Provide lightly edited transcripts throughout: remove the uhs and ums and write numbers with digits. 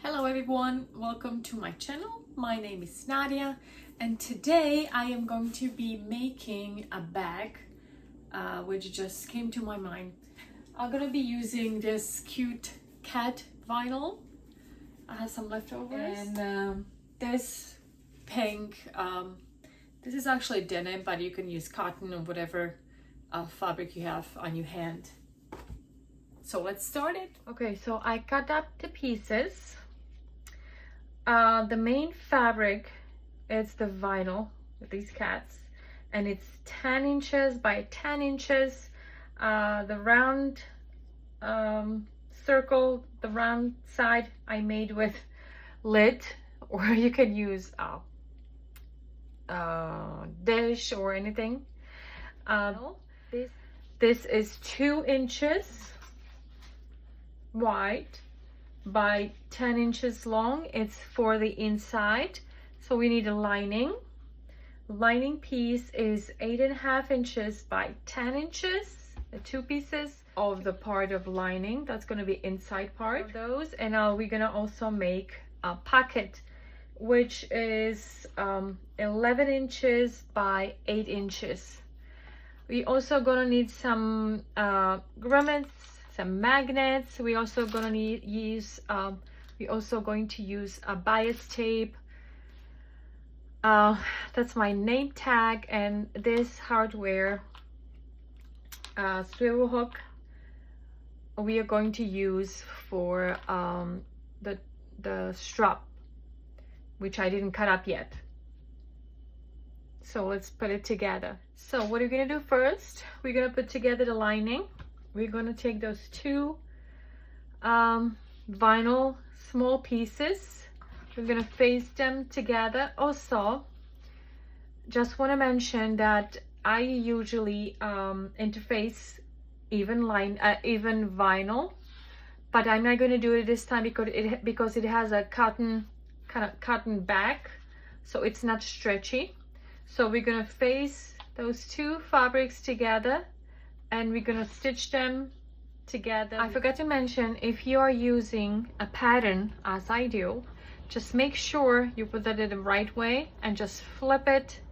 Hello everyone, welcome to my channel. My name is Nadia and today I am going to be making a bag which just came to my mind. I'm gonna be using this cute cat vinyl. I have some leftovers and this pink, this is actually denim, but you can use cotton or whatever fabric you have on your hand. So let's start it. Okay, so I cut up the pieces. The main fabric is the vinyl with these cats, and it's 10 inches by 10 inches. The round circle, the round side I made with lid, or you can use dish or anything. This is 2 inches wide by 10 inches long. It's for the inside, so we need a lining. Lining piece is 8.5 inches by 10 inches, the 2 pieces of the part of lining that's going to be inside part of those. And we're gonna also make a pocket, which is 11 inches by 8 inches. We also gonna need some grommets, some magnets. We also gonna use a bias tape. That's my name tag, and this hardware swivel hook we are going to use for the strap, which I didn't cut up yet. So let's put it together. So what are we gonna do first? We're gonna put together the lining. We're gonna take those 2 vinyl small pieces. We're gonna face them together. Also, just want to mention that I usually interface even vinyl, but I'm not going to do it this time because it has a kind of cotton back, so it's not stretchy. So we're gonna face those 2 fabrics together and we're gonna stitch them together. I forgot to mention, if you are using a pattern as I do, just make sure you put that in the right way and just flip it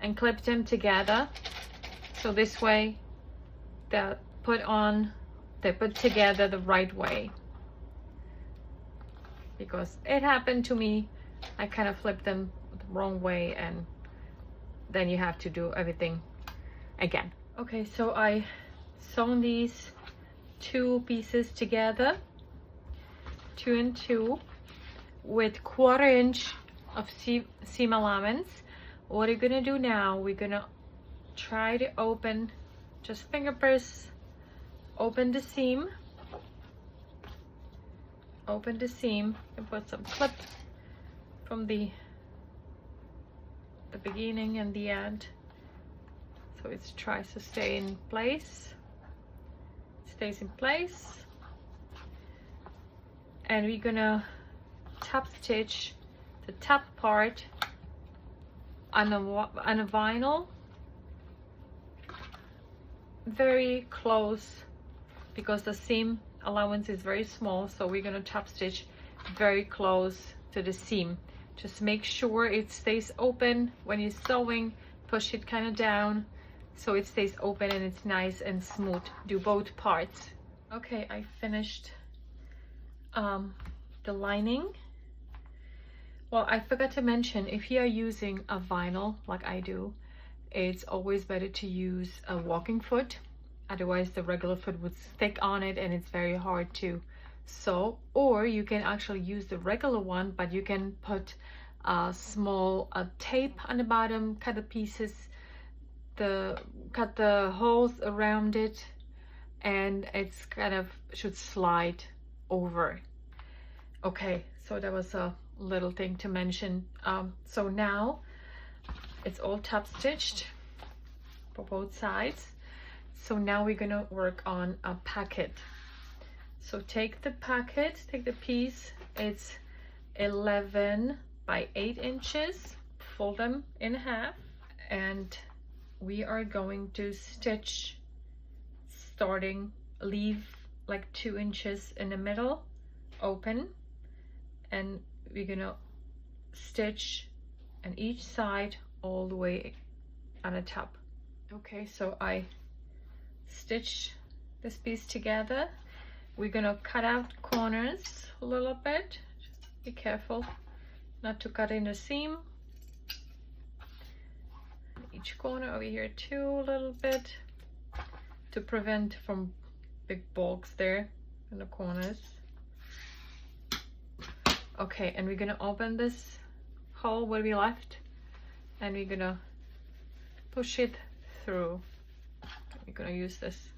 and clip them together, so this way they're put together the right way. Because it happened to me, I kind of flipped them the wrong way, and then you have to do everything again. Okay, so I sewn these 2 pieces together, 2 and 2, with 1/4 inch of seam allowance. What we're gonna do now, we're gonna try to open, just finger press, open the seam, and put some clip from the beginning and the end, so it tries to stay in place. Stays in place, and we're gonna top stitch the top part on a vinyl very close, because the seam allowance is very small, so we're gonna top stitch very close to the seam. Just make sure it stays open when you're sewing. Push it kind of down so it stays open and it's nice and smooth. Do both parts. Okay, I finished the lining. Well, I forgot to mention, if you are using a vinyl like I do, it's always better to use a walking foot. Otherwise the regular foot would stick on it and it's very hard to sew. Or you can actually use the regular one, but you can put a small tape on the bottom, cut the pieces, cut the holes around it, and it's kind of should slide over. Okay, so that was a little thing to mention. So now it's all top stitched for both sides. So now we're gonna work on a pocket. So take the piece, it's 11 by 8 inches, fold them in half, and we are going to stitch, leave like 2 inches in the middle open, and we're gonna stitch on each side all the way on the top. Okay, so I stitched this piece together. We're gonna cut out corners a little bit. Just be careful not to cut in the seam. Each corner over here too, a little bit, to prevent from big bulks there in the corners. Okay, and we're gonna open this hole where we left, and we're gonna push it through. We're gonna use this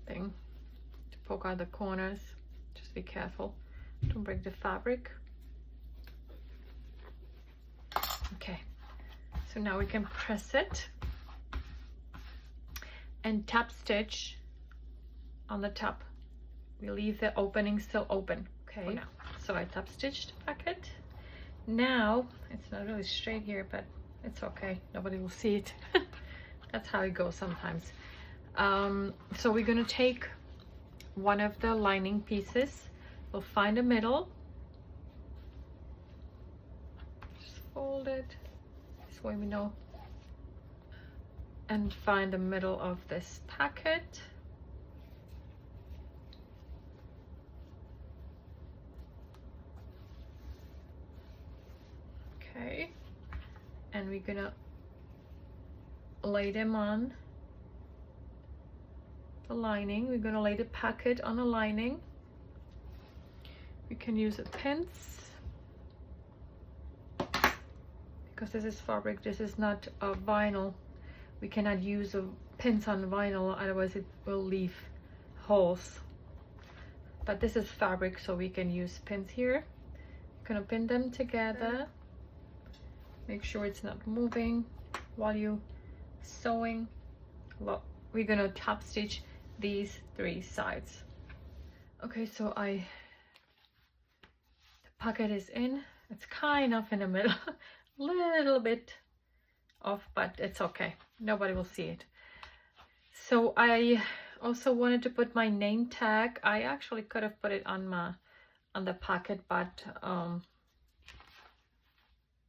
thing to poke out the corners. Just be careful, don't break the fabric. Okay, so now we can press it and tap stitch on the top. We leave the opening still open. Okay, now, so I tap stitched the pocket. Now it's not really straight here, but it's okay, nobody will see it. That's how it goes sometimes. So we're gonna take one of the lining pieces, we'll find the middle, just fold it this way we know, and find the middle of this pocket. Okay, and we're gonna lay them on the lining. We're gonna lay the pocket on the lining. We can use a pins because this is fabric, this is not a vinyl. We cannot use a pins on vinyl, otherwise it will leave holes. But this is fabric, so we can use pins here. Gonna pin them together. Make sure it's not moving while you sewing. Well, we're gonna top stitch these 3 sides. Okay, so the pocket is in. It's kind of in the middle, a little bit off, but it's okay. Nobody will see it. So I also wanted to put my name tag. I actually could have put it on the pocket, but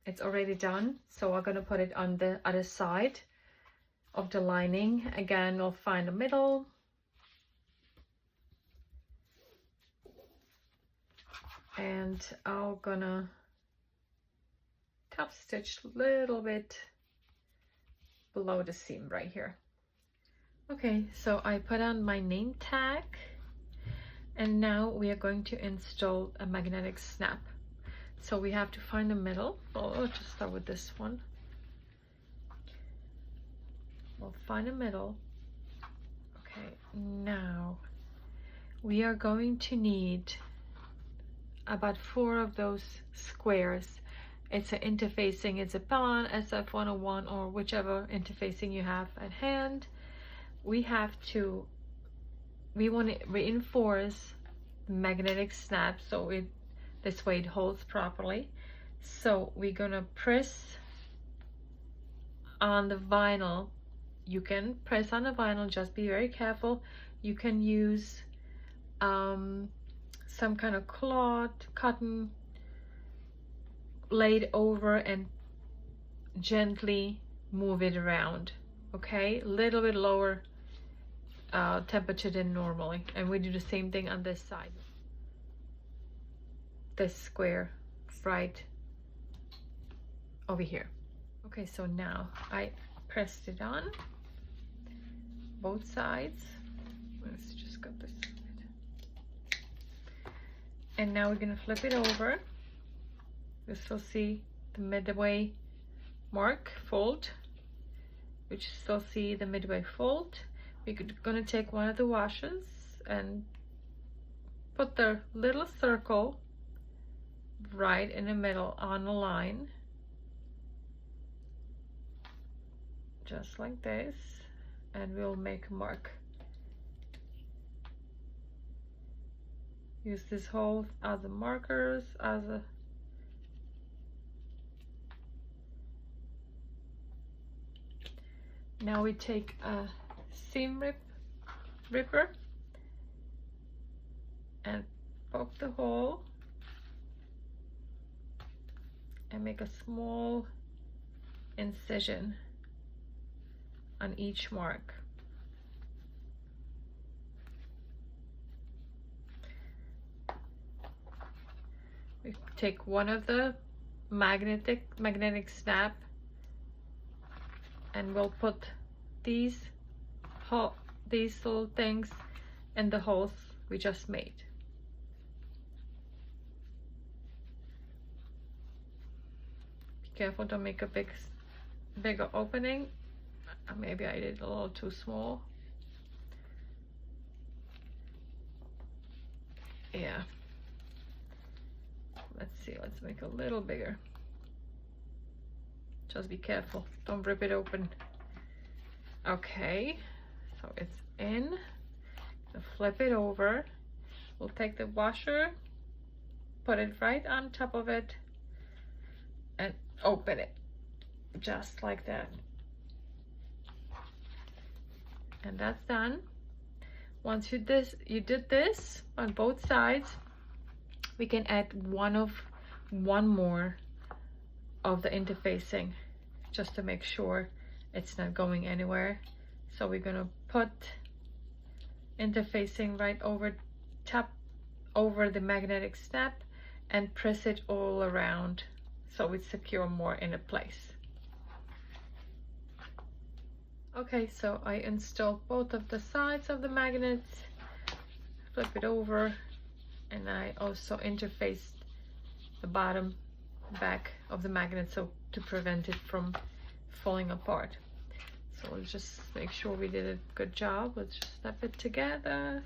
it's already done. So I'm gonna put it on the other side of the lining. Again, we'll find the middle. And I'm gonna top stitch a little bit below the seam right here. Okay, so I put on my name tag, and now we are going to install a magnetic snap. So we have to find the middle. Oh, I'll just start with this one. We'll find the middle. Okay, now we are going to need about 4 of those squares. It's an interfacing, it's a Pellon SF101 or whichever interfacing you have at hand. We want to reinforce the magnetic snap so this way it holds properly. So we're gonna press on the vinyl. You can press on the vinyl, just be very careful. You can use some kind of cloth, cotton, laid over and gently move it around. Okay, a little bit lower temperature than normally, and we do the same thing on this side. This square right over here. Okay, so now I pressed it on both sides. Let's just cut this. And now we're gonna flip it over. You still see the midway mark fold. We still see the midway fold. We're gonna take one of the washes and put the little circle right in the middle on the line, just like this, and we'll make a mark. Use this hole as a markers, now we take a seam ripper and poke the hole and make a small incision on each mark. We take one of the magnetic snap, and we'll put these little things in the holes we just made. Be careful, don't make a bigger opening. Maybe I did a little too small. Yeah. Let's see, let's make a little bigger. Just be careful, don't rip it open. Okay, so it's in. Flip it over. We'll take the washer, put it right on top of it, and open it just like that. And that's done. Once you did this on both sides, we can add one more of the interfacing, just to make sure it's not going anywhere. So we're gonna put interfacing right over top over the magnetic snap and press it all around so it's secure more in a place. Okay, so I installed both of the sides of the magnets, flip it over, and I also interfaced the bottom back of the magnet so to prevent it from falling apart. So let's just make sure we did a good job. Let's just snap it together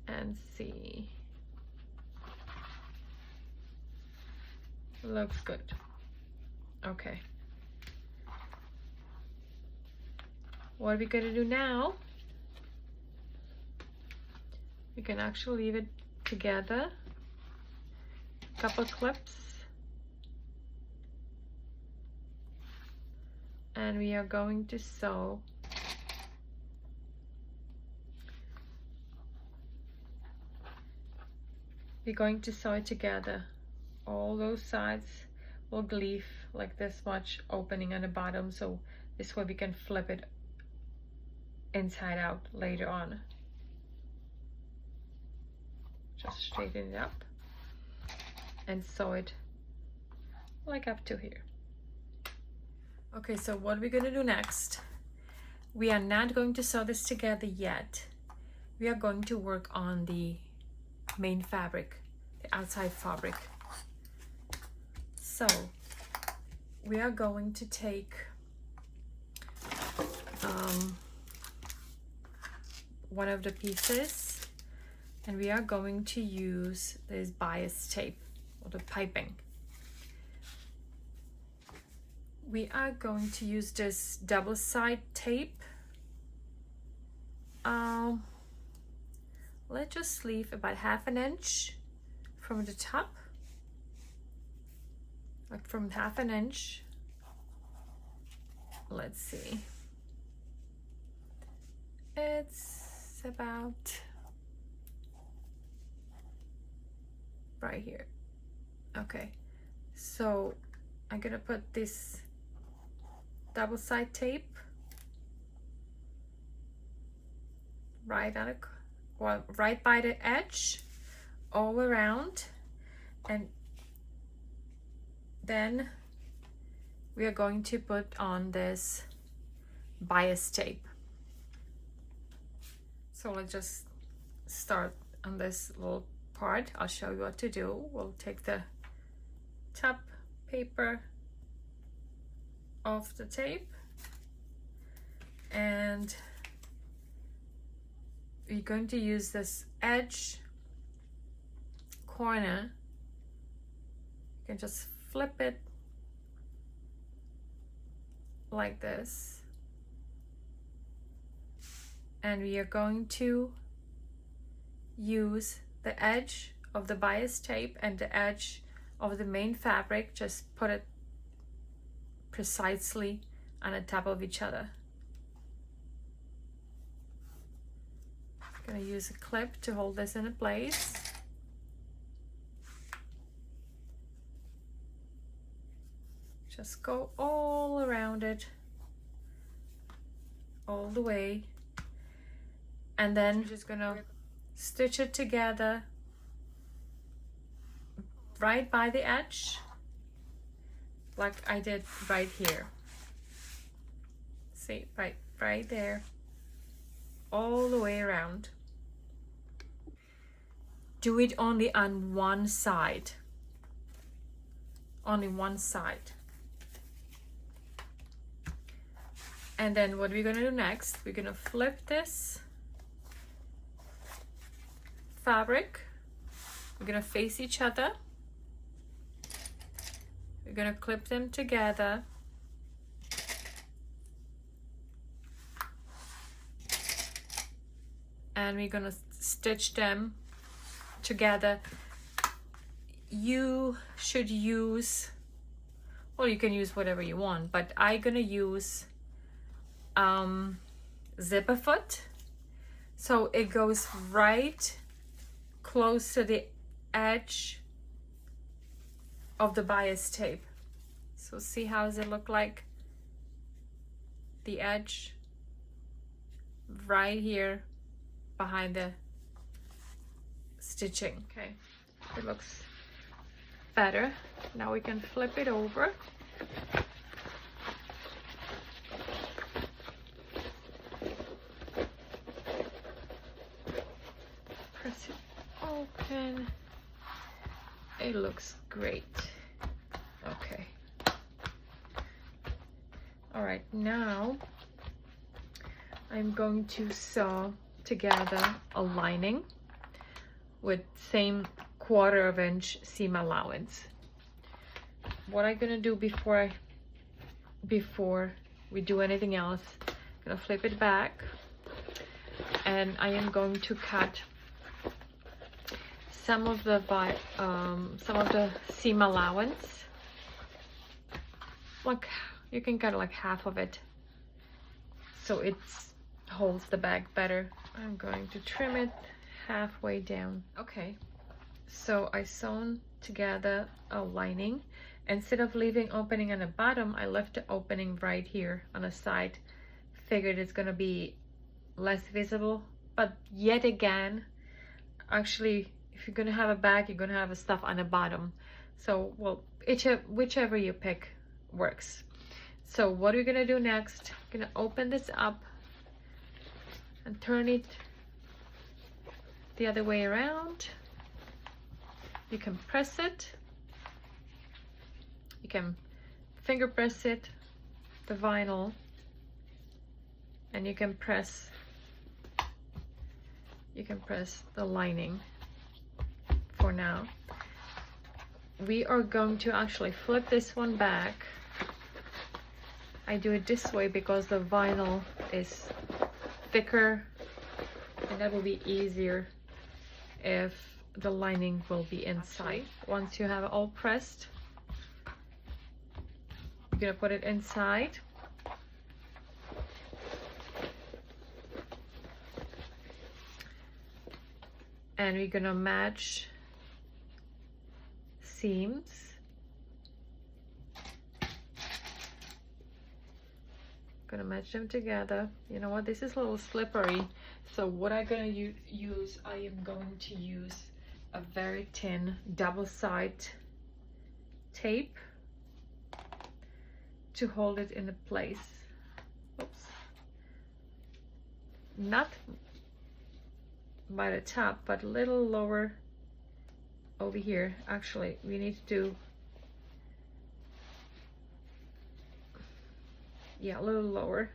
and see. Looks good. Okay. What are we gonna do now? We can actually leave it together. Couple clips. And we are going to sew it together. All those sides will leave like this much opening on the bottom, so this way we can flip it inside out later on. Just straighten it up and sew it like up to here. Okay, so what are we going to do next? We are not going to sew this together yet. We are going to work on the main fabric, the outside fabric. So we are going to take one of the pieces, and we are going to use this bias tape or the piping. We are going to use this double side tape. Let's just leave about 1/2 inch from the top, like from 1/2 inch. Let's see. It's about right here. Okay, so I'm gonna put this double side tape right on right by the edge all around, and then we are going to put on this bias tape. So let's just start on this little part. I'll show you what to do. We'll take the top paper off the tape, and we're going to use this edge corner. You can just flip it like this, and we are going to use the edge of the bias tape and the edge of the main fabric, just put it precisely on the top of each other. I'm gonna use a clip to hold this in place. Just go all around it, all the way, and then just gonna stitch it together right by the edge, like I did right here. See, right there, all the way around. Do it only on one side, only one side. And then what we're gonna do next, we're gonna flip this fabric. We're gonna face each other. We're gonna clip them together. And we're gonna stitch them together. You should use, well, you can use whatever you want, but I'm gonna use zipper foot, so it goes right close to the edge of the bias tape. So see how does it look like? The edge right here behind the stitching. Okay, it looks better. Now we can flip it over. Press it open. It looks great. Okay. All right, now I'm going to sew together a lining with same 1/4 inch seam allowance. What I'm gonna do before we do anything else, I'm gonna flip it back, and I am going to cut some of the seam allowance. Like, you can cut like half of it so it holds the bag better. I'm going to trim it halfway down. Okay, so I sewn together a lining. Instead of leaving opening on the bottom, I left the opening right here on the side. Figured it's gonna be less visible, but yet again, actually, if you're gonna have a bag, you're gonna have a stuff on the bottom. So, well, whichever you pick works. So what are we gonna do next? I'm gonna open this up and turn it the other way around. You can press it. You can finger press it, the vinyl, and you can press the lining. For now, we are going to actually flip this one back. I do it this way because the vinyl is thicker, and that will be easier if the lining will be inside. Once you have it all pressed, you're gonna put it inside. And we're gonna match seams. Gonna match them together. You know what, this is a little slippery, so what I'm gonna use, I am going to use a very thin double-sided tape to hold it in place. Oops. Not by the top, but a little lower over here. Actually, we need to do, yeah, a little lower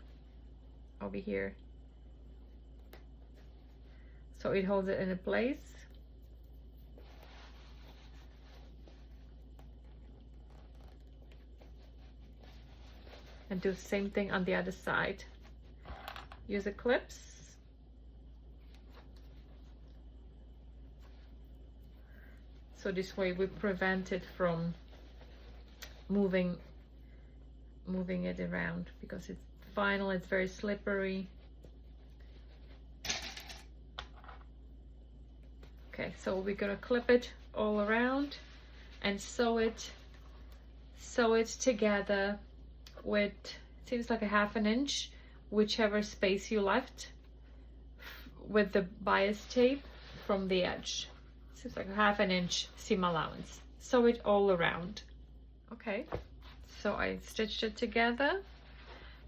over here, so it holds it in place. And do the same thing on the other side. Use a clips. So this way we prevent it from moving it around, because it's vinyl, it's very slippery. Okay, so we're gonna clip it all around and sew it sew it together with, seems like a 1/2 inch, whichever space you left, with the bias tape from the edge. Seems like a 1/2 inch seam allowance. Sew it all around. Okay, so I stitched it together.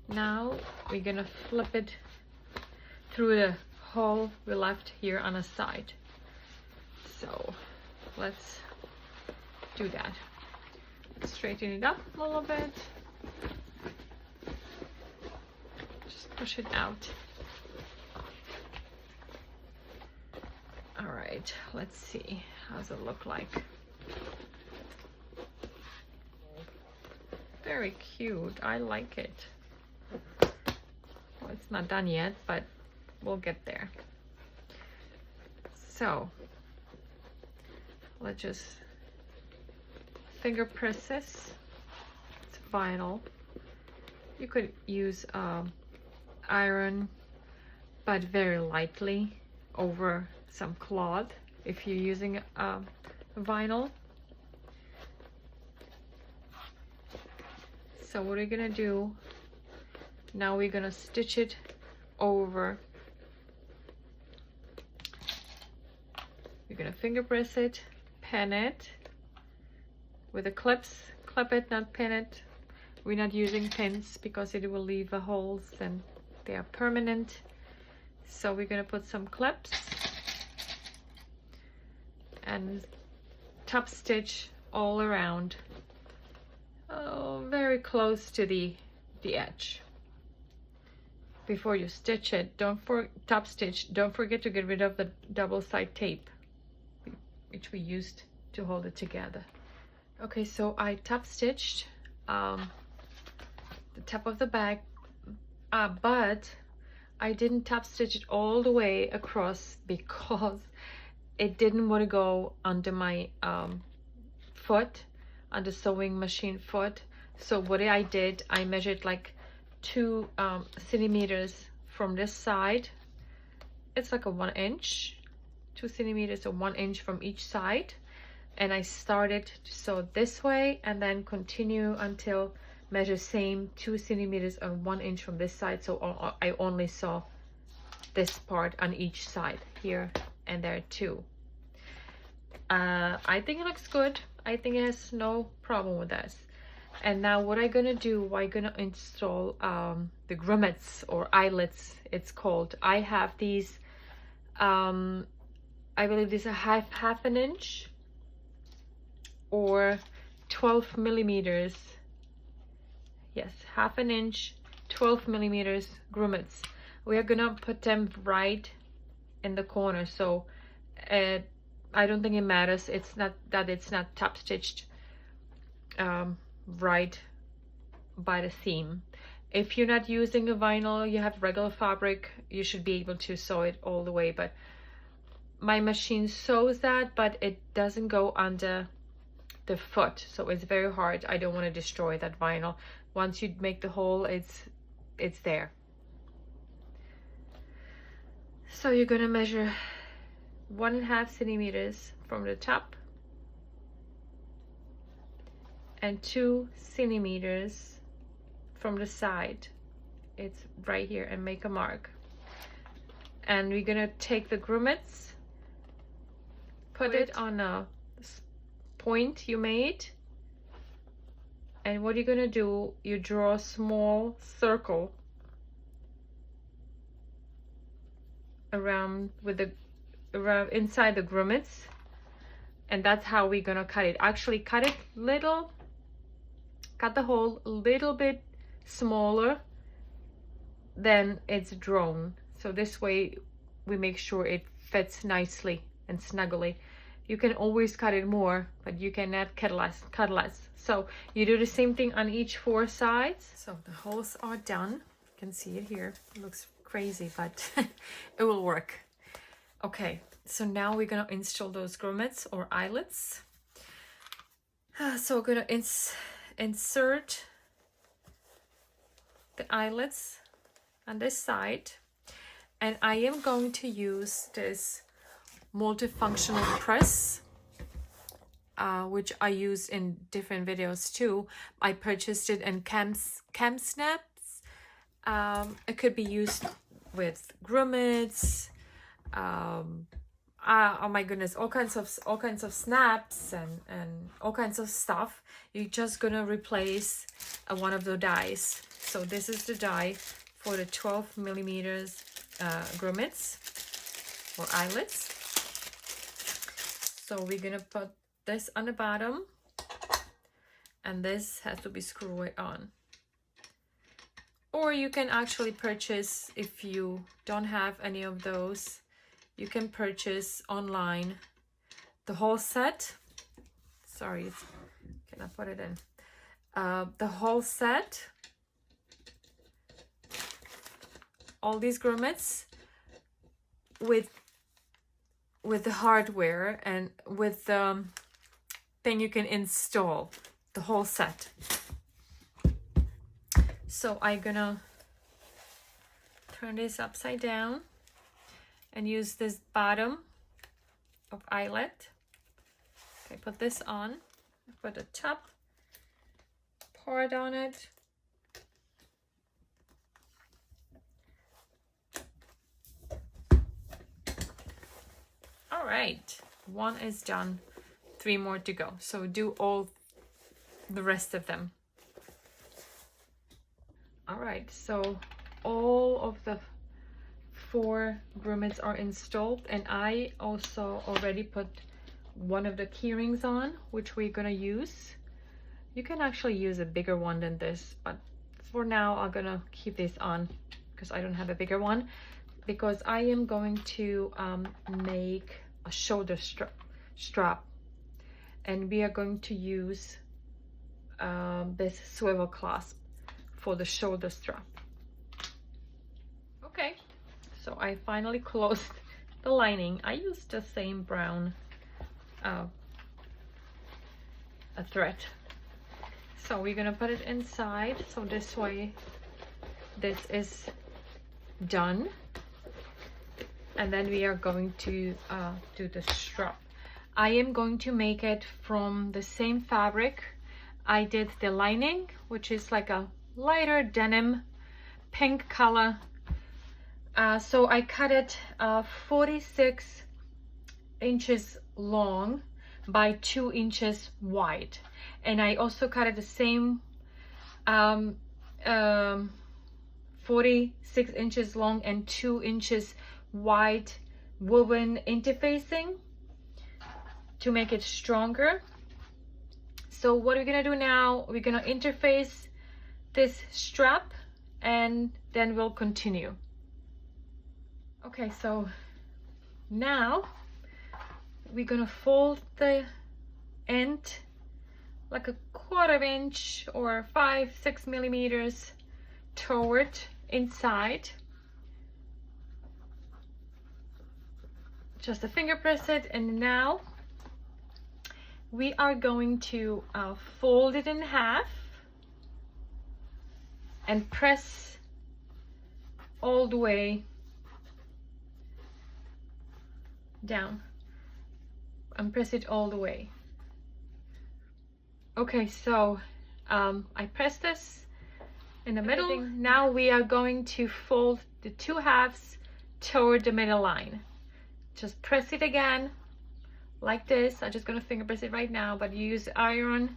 Now we're gonna flip it through the hole we left here on the side. So let's do that. Straighten it up a little bit. Just push it out. All right, let's see. How's it look like? Very cute. I like it. Well, it's not done yet, but we'll get there. So let's just finger press this. It's vinyl. You could use iron, but very lightly over some cloth if you're using vinyl. So what are we gonna do now? We're gonna stitch it over. You're gonna finger press it, pin it with the clips, clip it, not pin it. We're not using pins because it will leave the holes and they are permanent. So we're gonna put some clips and top stitch all around. Oh, very close to the edge. Before you stitch it, top stitch, don't forget to get rid of the double side tape, which we used to hold it together. Okay, so I top stitched the top of the bag, but I didn't top stitch it all the way across because it didn't want to go under my foot, on the sewing machine foot. So what I did, I measured like 2 centimeters from this side. It's like a 1 inch, 2 centimeters or 1 inch from each side. And I started to sew this way and then continue until measure same 2 centimeters and 1 inch from this side. So I only saw this part on each side, here and there too. I think it looks good. I think it has no problem with this. And now what I'm gonna do, I'm gonna install the grommets or eyelets, it's called. I have these, I believe these are half an inch or 12 millimeters. Yes, half an inch, 12 millimeters grommets. We are gonna put them right in the corner. So I don't think it matters. It's not that it's not top stitched right by the seam. If you're not using a vinyl, you have regular fabric, you should be able to sew it all the way. But my machine sews that, but it doesn't go under the foot, so it's very hard. I don't want to destroy that vinyl. Once you make the hole, it's there. So you're gonna measure 1.5 centimeters from the top and 2 centimeters from the side. It's right here, and make a mark. And we're gonna take the grommets, put it on a point you made, and what you're gonna do, you draw a small circle around inside the grommets, and that's how we're gonna cut it. Actually cut the hole a little bit smaller than it's drawn, so this way we make sure it fits nicely and snugly. You can always cut it more, but you cannot cut less. So you do the same thing on each 4 sides. So the holes are done. You can see it here. It looks crazy, but it will work. Okay, so now we're gonna install those grommets or eyelets. So we're gonna insert the eyelets on this side, and I am going to use this multifunctional press. which I use in different videos too. I purchased it in cam snaps. It could be used with grommets. Oh my goodness, all kinds of snaps and all kinds of stuff. You're just gonna replace one of the dies. So this is the die for the 12 millimeters grommets or eyelets. So we're gonna put this on the bottom, and this has to be screwed on. Or you can actually purchase, if you don't have any of those, you can purchase online the whole set. Sorry, can I put it in? The whole set, all these grommets with the hardware and with the thing you can install, the whole set. So I'm gonna turn this upside down and use this bottom of eyelet. Okay, put this on, put the top part on it. All right, one is done, 3 more to go. So do all the rest of them. All right, so all of the 4 grommets are installed, and I also already put one of the key rings on, which we're gonna use. You can actually use a bigger one than this, but for now I'm gonna keep this on because I don't have a bigger one, because I am going to make a shoulder strap, and we are going to use this swivel clasp for the shoulder strap. Okay, so I finally closed the lining. I used the same brown a thread. So we're gonna put it inside, so this way this is done, and then we are going to do the strap. I am going to make it from the same fabric I did the lining, which is like a lighter denim pink color. So I cut it 46 inches long by 2 inches wide, and I also cut it the same 46 inches long and 2 inches wide woven interfacing to make it stronger. So what we're gonna do now, we're gonna interface this strap and then we'll continue. Okay, so now we're gonna fold the end like a 1/4 inch or 5-6 millimeters toward inside. Just a finger press it, and now we are going to fold it in half and press all the way down and press it all the way. Okay, so I press this in the middle. Now we are going to fold the 2 halves toward the middle line. Just press it again like this. I'm just gonna finger press it right now, but you use iron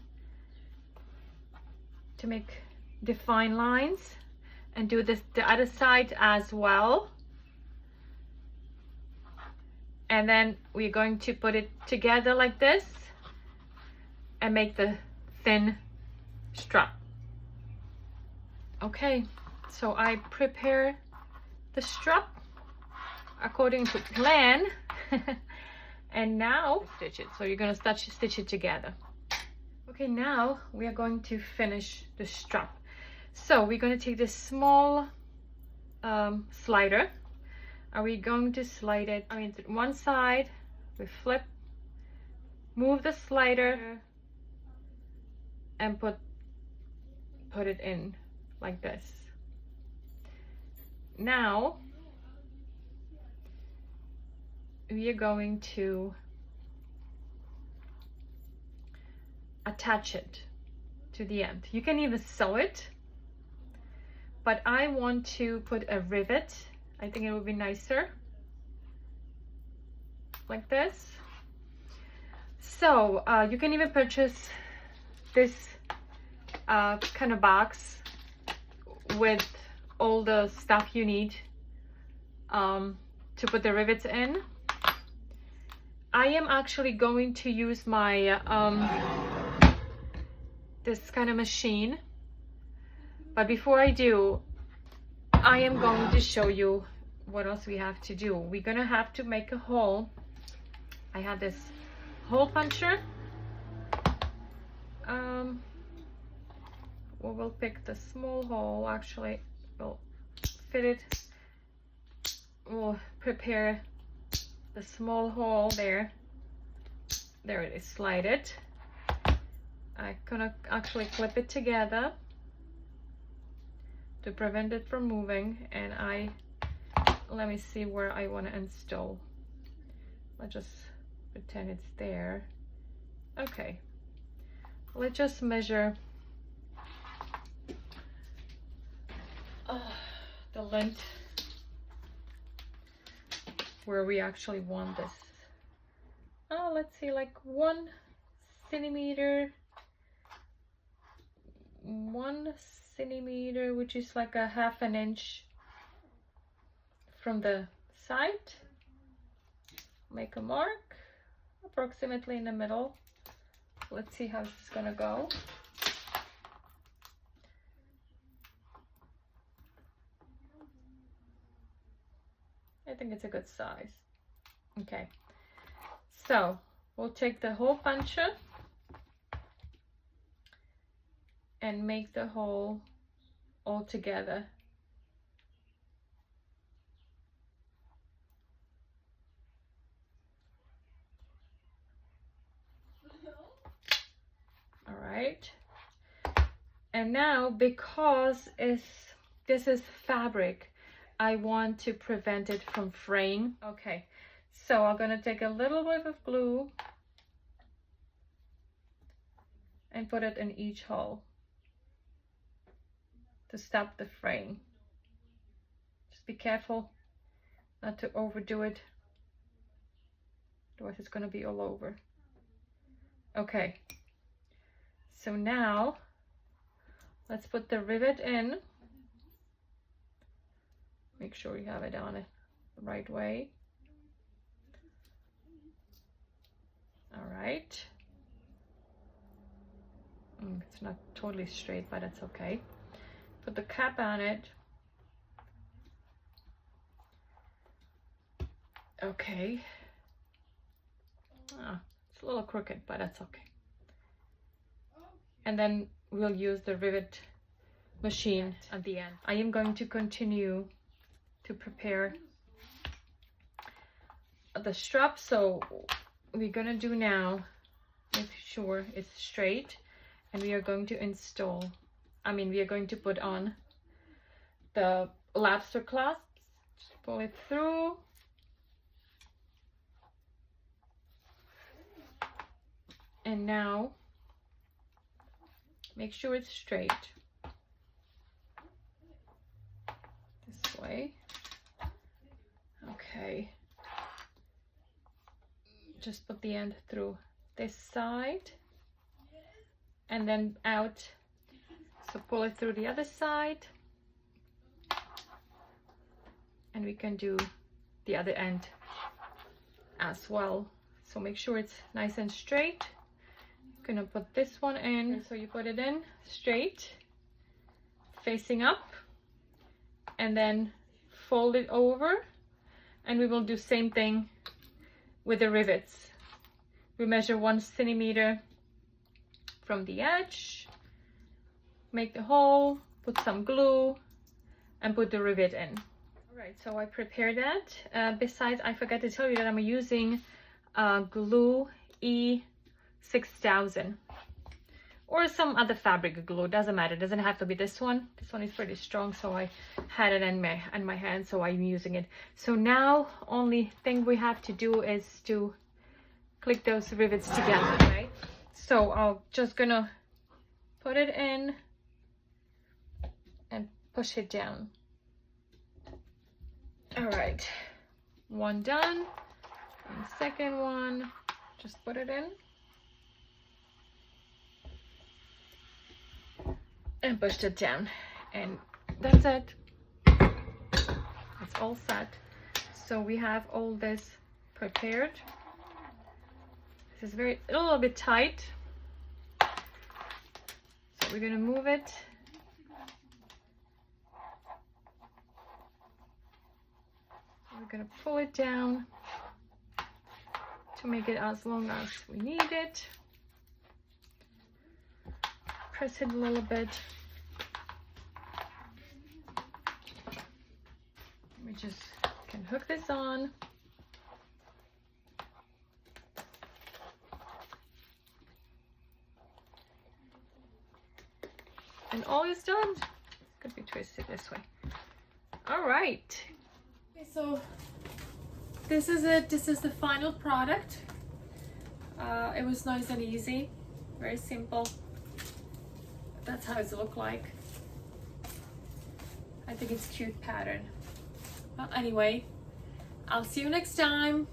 to make define lines, and do this the other side as well. And then we're going to put it together like this and make the thin strap. Okay, so I prepare the strap according to plan. And now stitch it. So you're gonna stitch it together. Okay, now we are going to finish the strap. So we're gonna take this small slider. Are we going to slide it? I mean, to one side, we flip, move the slider, and put it in like this. Now we are going to attach it to the end. You can even sew it, but I want to put a rivet. I think it would be nicer like this. So you can even purchase this kind of box with all the stuff you need to put the rivets in. I am actually going to use my this kind of machine, but before I do, I am going to show you what else we have to do. We're gonna have to make a hole. I have this hole puncher. We'll pick the small hole. Actually, we'll fit it. We'll prepare the small hole there. There it is. Slide it. I'm gonna actually clip it together to prevent it from moving, and let me see where I want to install. Let's just pretend it's there. Okay, let's just measure the length where we actually want this. Let's see, like 1 centimeter, 1 centimeter, which is like a ½ an inch from the side. Make a mark approximately in the middle. Let's see how this is gonna go. I think it's a good size. Okay, so we'll take the hole puncher and make the hole all together. All right, and now because this is fabric, I want to prevent it from fraying. Okay, so I'm gonna take a little bit of glue and put it in each hole to stop the fraying. Just be careful not to overdo it, otherwise it's gonna be all over. Okay, so now let's put the rivet in. Make sure you have it on it the right way. All right. It's not totally straight, but it's okay. Put the cap on it. Okay. It's a little crooked, but that's okay. And then we'll use the rivet machine at the end. I am going to continue to prepare the strap. So we're gonna do now, make sure it's straight, and we are going to we are going to put on the lobster clasps. Just pull it through. And now make sure it's straight. This way. Okay. Just put the end through this side and then out. So pull it through the other side. And we can do the other end as well. So make sure it's nice and straight. I'm gonna put this one in. So you put it in straight, facing up, and then fold it over, and we will do same thing with the rivets. We measure 1 centimeter from the edge, make the hole, put some glue, and put the rivet in. All right, so I prepared that. Besides, I forgot to tell you that I'm using glue E6000 or some other fabric glue, doesn't matter, doesn't have to be this one. This one is pretty strong, so I had it in my hand, so I'm using it. So now only thing we have to do is to click those rivets together, right? So I'm just gonna put it in and push it down. All right, one done. And second one, just put it in and pushed it down, and that's it. It's all set. So we have all this prepared. This is a little bit tight, so we're gonna move it. We're gonna pull it down to make it as long as we need it. Press it a little bit. We just can hook this on. And all is done. Could be twisted this way. All right. Okay, so this is it. This is the final product. It was nice and easy, very simple. That's how it looks like. I think it's cute pattern. Well, anyway, I'll see you next time.